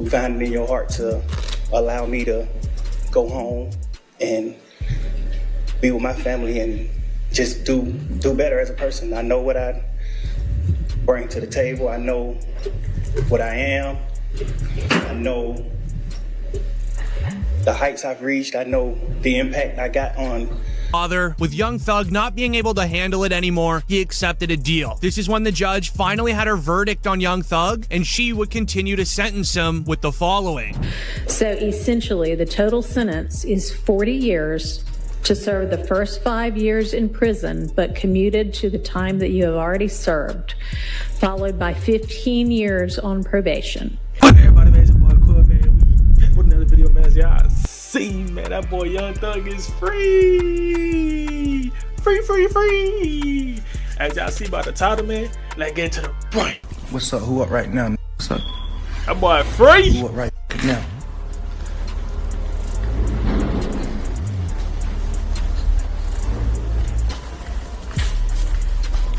find it in your heart to allow me to go home and be with my family and just do better as a person. I know what I bring to the table. I know what I am. I know the heights I've reached. I know the impact I got on Father, with Young Thug not being able to handle it anymore, he accepted a deal. This is when the judge finally had her verdict on Young Thug, and she would continue to sentence him with the following. So essentially, the total sentence is 40 years to serve the first 5 years in prison, but commuted to the time that you have already served, followed by 15 years on probation. Everybody, man, it's your boy Cool, man. We put another video, man. As y'all see, man, that boy Young Thug is free. Free. As y'all see by the title, man, let's get to the point. What's up? Who up right now? What's up? That boy free. Who up right now?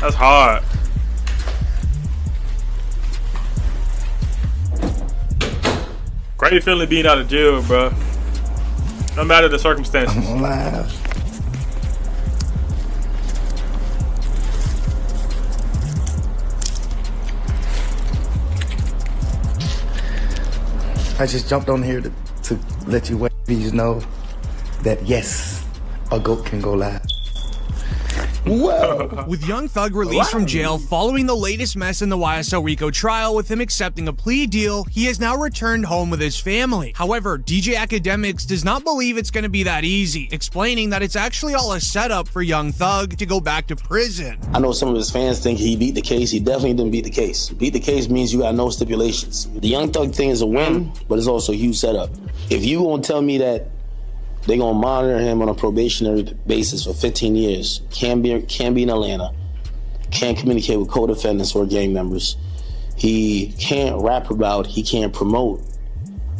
That's hard. Great feeling being out of jail, bro. No matter the circumstances. I'm alive. I just jumped on here to let you ladies know that yes, a goat can go live. Whoa. With Young Thug released from jail following the latest mess in the YSL Rico trial with him accepting a plea deal, he has now returned home with his family. However, DJ Academics does not believe it's going to be that easy, explaining that it's actually all a setup for Young Thug to go back to prison. I know some of his fans think he beat the case. He definitely didn't beat the case. Beat the case means you got no stipulations. The Young Thug thing is a win, but it's also a huge setup. If you gonna tell me that they're gonna monitor him on a probationary basis for 15 years, can't be in Atlanta, can't communicate with co-defendants or gang members, he can't rap about, he can't promote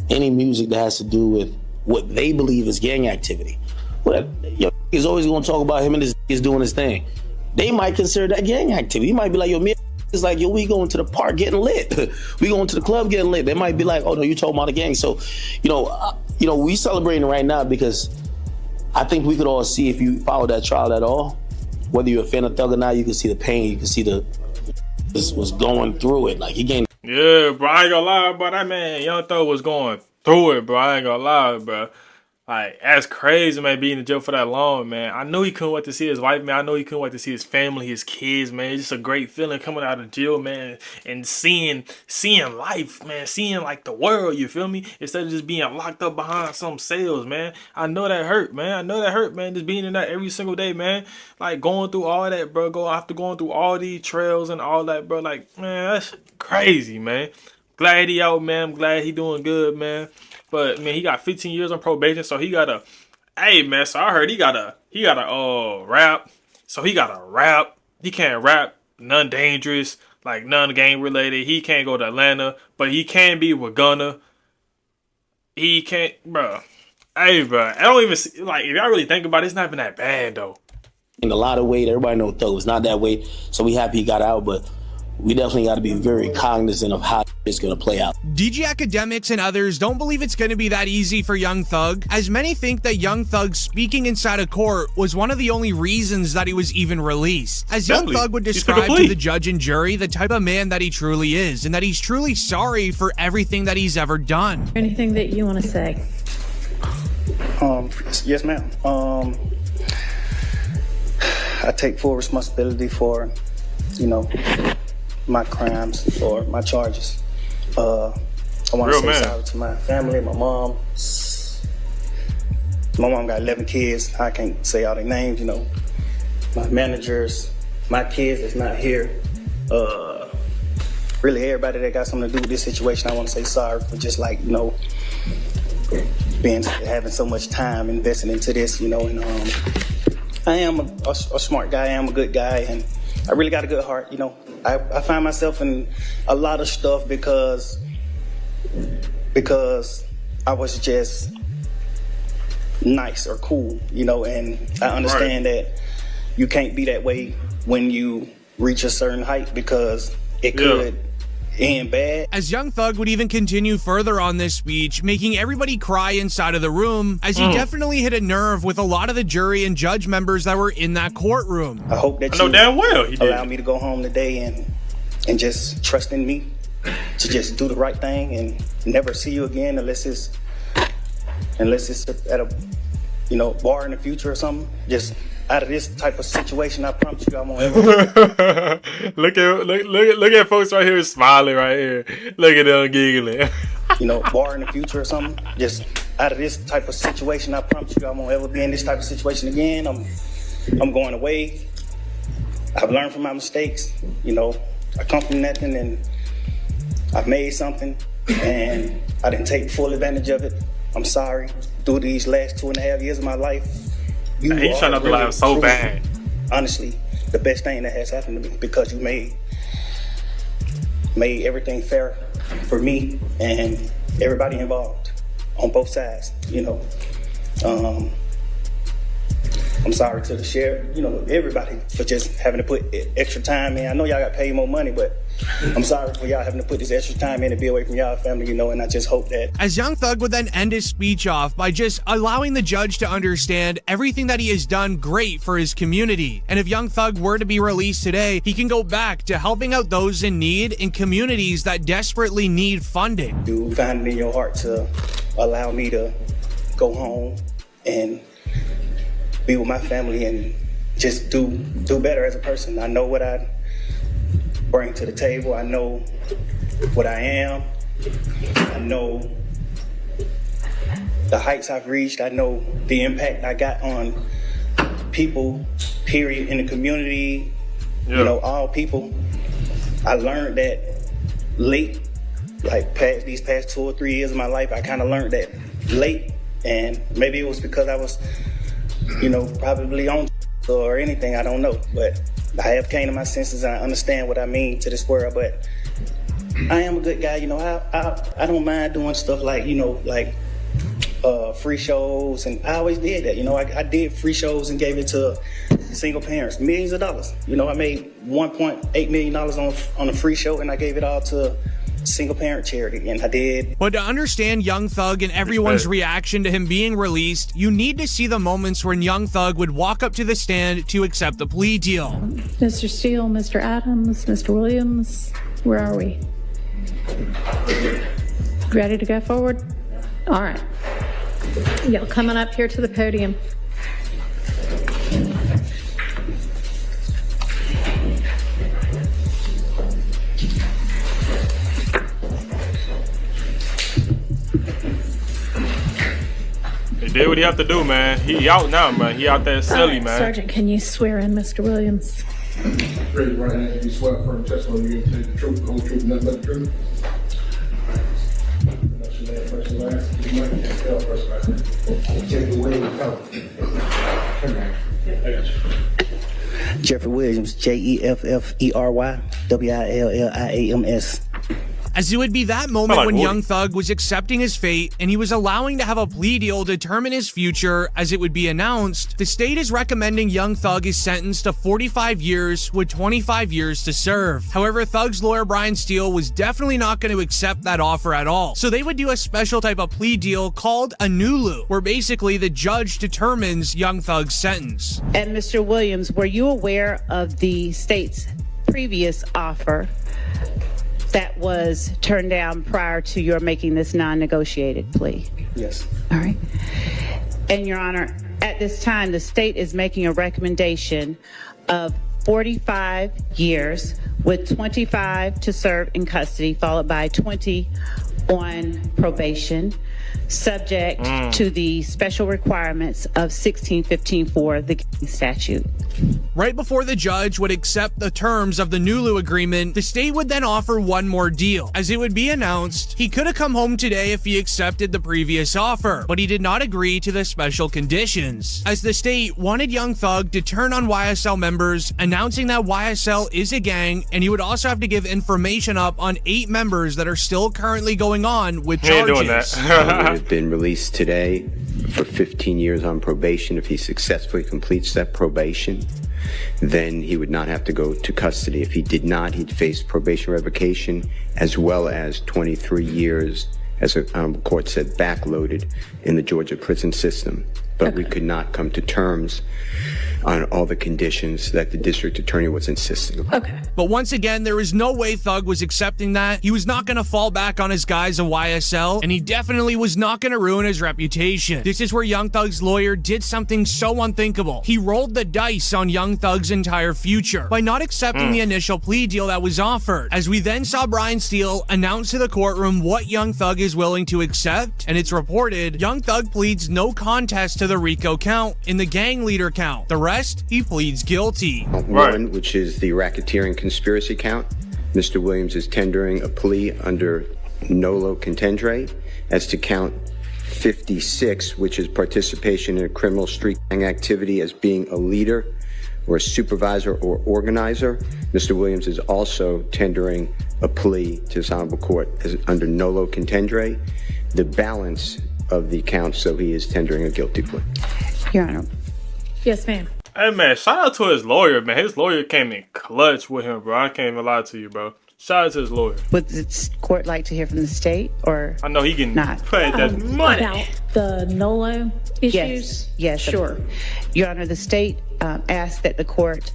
any music that has to do with what they believe is gang activity. Well, he's always gonna talk about him and his is doing his thing. They might consider that gang activity. He might be like, yo, me it's like, yo, we going to the park getting lit. We going to the club getting lit. They might be like, oh no, you talking about the gang. So, we celebrating right now because I think we could all see, if you follow that trial at all, whether you're a fan of Thug or not, you can see the pain, you can see this was going through it. Like, he gained. Yeah, bro, I ain't gonna lie, bro. That man, Young Thug was going through it, bro. I ain't gonna lie, bro. Like, that's crazy, man, being in jail for that long, man. I knew he couldn't wait to see his wife, man. I know he couldn't wait to see his family, his kids, man. It's just a great feeling coming out of jail, man, and seeing life, man, seeing, like, the world, you feel me? Instead of just being locked up behind some cells, man. I know that hurt, man. Just being in that every single day, man. Like, going through all that, bro. After going through all these trails and all that, bro. Like, man, that's crazy, man. Glad he out, man. I'm glad he doing good, man. But man, he got 15 years on probation, so he gotta. Hey man, so I heard he gotta rap. So he gotta rap. He can't rap none dangerous, like none gang related. He can't go to Atlanta, but he can be with Gunna. He can't, bro. Hey, bro, I don't even see, like, if y'all really think about it, it's not even that bad though. In a lot of weight, everybody knows Thug was not that weight, so we happy he got out, but we definitely got to be very cognizant of how it's going to play out. DJ Academics and others don't believe it's going to be that easy for Young Thug, as many think that Young Thug speaking inside a court was one of the only reasons that he was even released. As Young Thug would describe to the judge and jury the type of man that he truly is, and that he's truly sorry for everything that he's ever done. Anything that you want to say? Yes, ma'am. I take full responsibility for, my crimes or my charges. I want to say sorry to my family, my mom. My mom got 11 kids. I can't say all their names, my managers, my kids that's not here. Really everybody that got something to do with this situation, I want to say sorry for just having so much time invested into this, and I am a smart guy, I am a good guy, and I really got a good heart, I find myself in a lot of stuff because I was just nice or cool, and I understand that you can't be that way when you reach a certain height because it could end bad. As Young Thug would even continue further on this speech, making everybody cry inside of the room, as he definitely hit a nerve with a lot of the jury and judge members that were in that courtroom. I hope that you damn well he allow me to go home today and just trust in me to just do the right thing and never see you again unless it's at a bar in the future or something. Just out of this type of situation, I promise you I won't ever. look at folks right here smiling right here. Look at them giggling. Bar in the future or something. Just out of this type of situation, I promise you I won't ever be in this type of situation again. I'm going away. I've learned from my mistakes. I come from nothing and I've made something and I didn't take full advantage of it. I'm sorry. Through these last 2.5 years of my life, he's trying not to laugh so bad. Honestly, the best thing that has happened to me because you made everything fair for me and everybody involved on both sides. I'm sorry to the sheriff, everybody for just having to put extra time in. I know y'all got paid more money, but I'm sorry for y'all having to put this extra time in to be away from y'all family, and I just hope that. As Young Thug would then end his speech off by just allowing the judge to understand everything that he has done great for his community. And if Young Thug were to be released today, he can go back to helping out those in need in communities that desperately need funding. You find it in your heart to allow me to go home and be with my family and just do better as a person. I know what I bring to the table. I know what I am. I know the heights I've reached. I know the impact I got on people, period, in the community, all people. I learned that late, like these past 2 or 3 years of my life, I kind of learned that late, and maybe it was because I was probably on or anything, I don't know. But I have came to my senses and I understand what I mean to this world. But I am a good guy, I don't mind doing stuff like, free shows, and I always did that. I did free shows and gave it to single parents, millions of dollars. I made $1.8 million on a free show, and I gave it all to single parent charity, and I did. But to understand Young Thug and everyone's reaction to him being released, you need to see the moments when Young Thug would walk up to the stand to accept the plea deal. Mr. Steele, Mr. Adams, Mr. Williams, where are we? Ready to go forward? All right. Y'all coming up here to the podium. He did what he have to do, man. He out now, man. He out there silly, man. Sergeant, can you swear in Mr. Williams? Raise your right hand and you swear firm testimony you give the truth, the whole truth, nothing but the truth. Pronounce your name first and last. You might can't spell first and last. Jeffrey Williams. I got you. Jeffrey Williams, Jeffery Williams. As it would be that moment when Young Thug was accepting his fate and he was allowing to have a plea deal determine his future, as it would be announced, the state is recommending Young Thug is sentenced to 45 years with 25 years to serve. However, Thug's lawyer Brian Steele was definitely not going to accept that offer at all. So they would do a special type of plea deal called a NULU, where basically the judge determines Young Thug's sentence. And Mr. Williams, were you aware of the state's previous offer that was turned down prior to your making this non-negotiated plea? Yes. All right. And Your Honor, at this time, the state is making a recommendation of 45 years with 25 to serve in custody, followed by 20 on probation, subject to the special requirements of 1615 the gang statute. Right before the judge would accept the terms of the NULU agreement, the state would then offer one more deal. As it would be announced, he could have come home today if he accepted the previous offer, but he did not agree to the special conditions, as the state wanted Young Thug to turn on YSL members, announcing that YSL is a gang, and he would also have to give information up on 8 members that are still currently going on with charges. He ain't doing that. He would have been released today for 15 years on probation if he successfully completes that probation. then he would not have to go to custody. If he did not, he'd face probation revocation as well as 23 years, as the Honorable Court said, backloaded in the Georgia prison system. But we could not come to terms on all the conditions that the district attorney was insisting upon. Okay. But once again, there was no way Thug was accepting that. He was not going to fall back on his guys of YSL, and he definitely was not going to ruin his reputation. This is where Young Thug's lawyer did something so unthinkable. He rolled the dice on Young Thug's entire future by not accepting the initial plea deal that was offered. As we then saw Brian Steele announce to the courtroom what Young Thug is willing to accept, and it's reported Young Thug pleads no contest to the RICO count in the gang leader count. The rest, he pleads guilty. One, which is the racketeering conspiracy count. Mr. Williams is tendering a plea under nolo contendere as to count 56, which is participation in a criminal street gang activity as being a leader or a supervisor or organizer. Mr. Williams is also tendering a plea to this Honorable Court as under nolo contendere. The balance of the counts, so he is tendering a guilty plea. Your Honor. Yes, ma'am. Hey, man, shout out to his lawyer, man. His lawyer came in clutch with him, bro. I can't even lie to you, bro. Shout out to his lawyer. Would the court like to hear from the state, or I know he can not pay that money. About the NOLO issues? Yes. Sure. Your Honor, the state asked that the court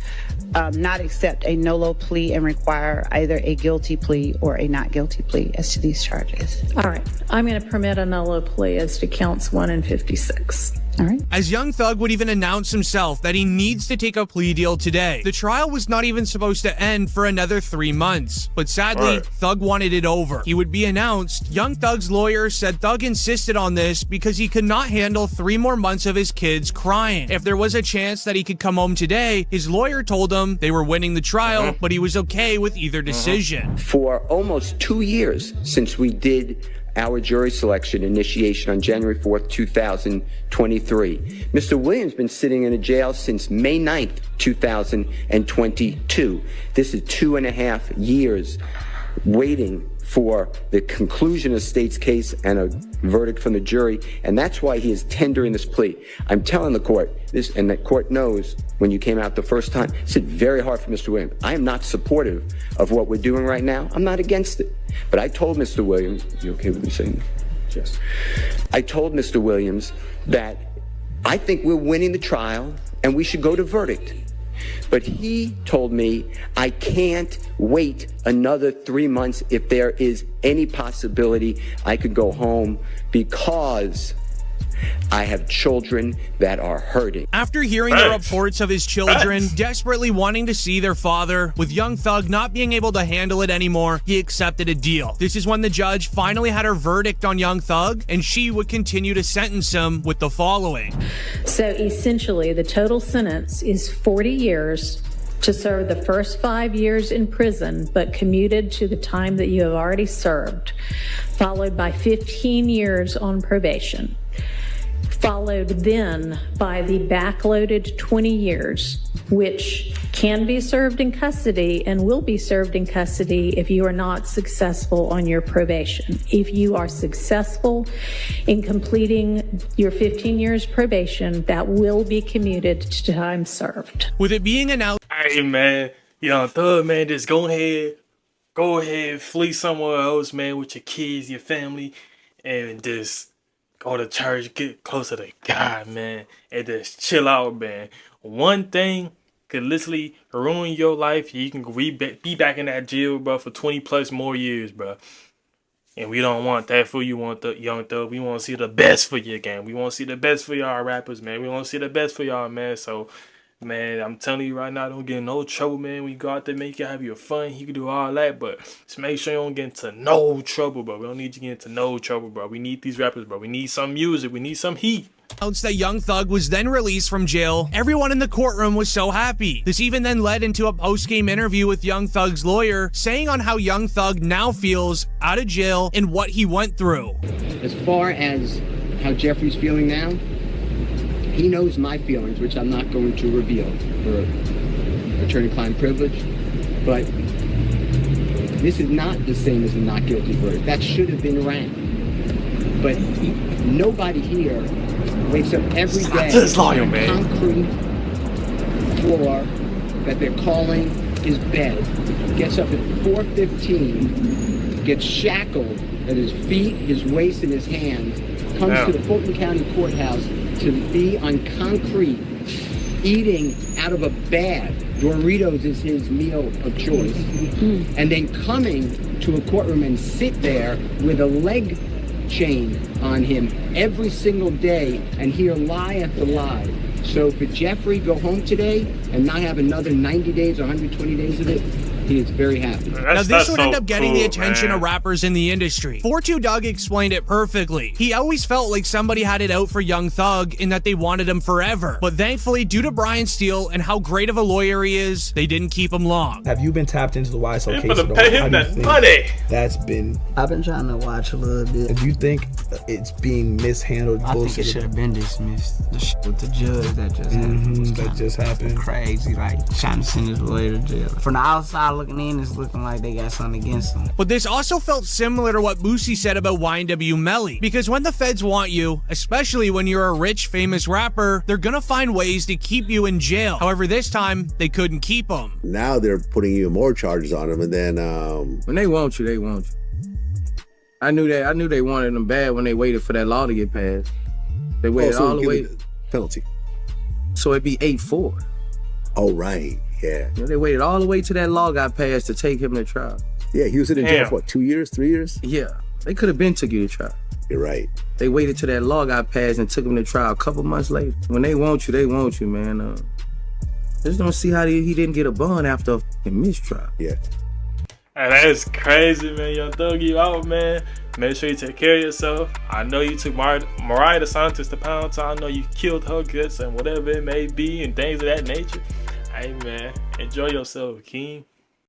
not accept a NOLO plea and require either a guilty plea or a not guilty plea as to these charges. All right. I'm going to permit a NOLO plea as to counts 1 and 56. All right. As Young Thug would even announce himself that he needs to take a plea deal today. The trial was not even supposed to end for another 3 months, but sadly, Thug wanted it over. He would be announced. Young Thug's lawyer said Thug insisted on this because he could not handle 3 more months of his kids crying. If there was a chance that he could come home today, his lawyer told him they were winning the trial, but he was okay with either decision. For almost 2 years since we did our jury selection initiation on January 4th, 2023. Mr. Williams been sitting in a jail since May 9th, 2022. This is 2.5 years waiting for the conclusion of the state's case and a verdict from the jury, and that's why he is tendering this plea. I'm telling the court this, and the court knows when you came out the first time, it's very hard for Mr. Williams. I am not supportive of what we're doing right now. I'm not against it. But I told Mr. Williams, you okay with me saying that? Yes. I told Mr. Williams that I think we're winning the trial and we should go to verdict. But he told me I can't wait another 3 months if there is any possibility I could go home because I have children that are hurting. After hearing the reports of his children desperately wanting to see their father, with Young Thug not being able to handle it anymore, he accepted a deal. This is when the judge finally had her verdict on Young Thug, and she would continue to sentence him with the following. So essentially, the total sentence is 40 years to serve the first 5 years in prison, but commuted to the time that you have already served, followed by 15 years on probation. Followed then by the backloaded 20 years, which can be served in custody and will be served in custody if you are not successful on your probation. If you are successful in completing your 15 years probation, that will be commuted to time served. With it being announced, hey man, Young Thug, man, just go ahead, flee somewhere else, man, with your kids, your family, and just go to church, get closer to God, man, and just chill out, man. One thing could literally ruin your life. You can be back in that jail, bro, for 20 plus more years, bro. And we don't want that for you, want the Young Thug. We want to see the best for you, gang. We want to see the best for y'all rappers, man. We want to see the best for y'all, man. So, man, I'm telling you right now, don't get in no trouble, man. When you go out there, make you have your fun. You can do all that, but just make sure you don't get into no trouble, bro. We don't need you to get into no trouble, bro. We need these rappers, bro. We need some music. We need some heat. That Young Thug was then released from jail, everyone in the courtroom was so happy. This even then led into a post-game interview with Young Thug's lawyer, saying on how Young Thug now feels out of jail and what he went through. As far as how Jeffrey's feeling now, he knows my feelings, which I'm not going to reveal for attorney-client privilege, but this is not the same as a not guilty verdict. That should have been ran. But nobody here wakes up every day on a concrete floor that they're calling his bed, gets up at 4:15, gets shackled at his feet, his waist, and his hands, comes to the Fulton County Courthouse to be on concrete, eating out of a bag. Doritos is his meal of choice. And then coming to a courtroom and sit there with a leg chain on him every single day and hear lie after lie. So for Jeffrey go home today and not have another 90 days or 120 days of it, he is very happy. Now this would end up getting the attention of rappers in the industry. 4-2 Doug explained it perfectly. He always felt like somebody had it out for Young Thug and that they wanted him forever. But thankfully, due to Brian Steele and how great of a lawyer he is, they didn't keep him long. Have you been tapped into the YSL case? To pay him that money. That's been. I've been trying to watch a little bit. Do you think it's being mishandled? I think it should have been dismissed. The shit with the judge that just happened. That just happened. Crazy, like trying to send his lawyer to jail. From the outside looking in, it's looking like they got something against him. But this also felt similar to what Boosie said about YNW Melly. Because when the feds want you, especially when you're a rich, famous rapper, they're gonna find ways to keep you in jail. However, this time, they couldn't keep him. Now they're putting even more charges on him, and then when they want you, they want you. I knew they wanted him bad when they waited for that law to get passed. They waited all the way. Penalty. So it'd be 8-4. Oh, right. Yeah. You know, they waited all the way till that law got passed to take him to trial. Yeah, he was in jail for what, 2 years, 3 years? Yeah. They could have been took you to trial. You're right. They waited till that law got passed and took him to trial a couple months later. When they want you, man. Just don't see how he didn't get a bond after a fucking mistrial. Yeah. Hey, that is crazy, man. Young Thug, you out, man. Make sure you take care of yourself. I know you took Mariah the Scientist to Pound Town. I know you killed her guts and whatever it may be and things of that nature. Hey, man, enjoy yourself, King.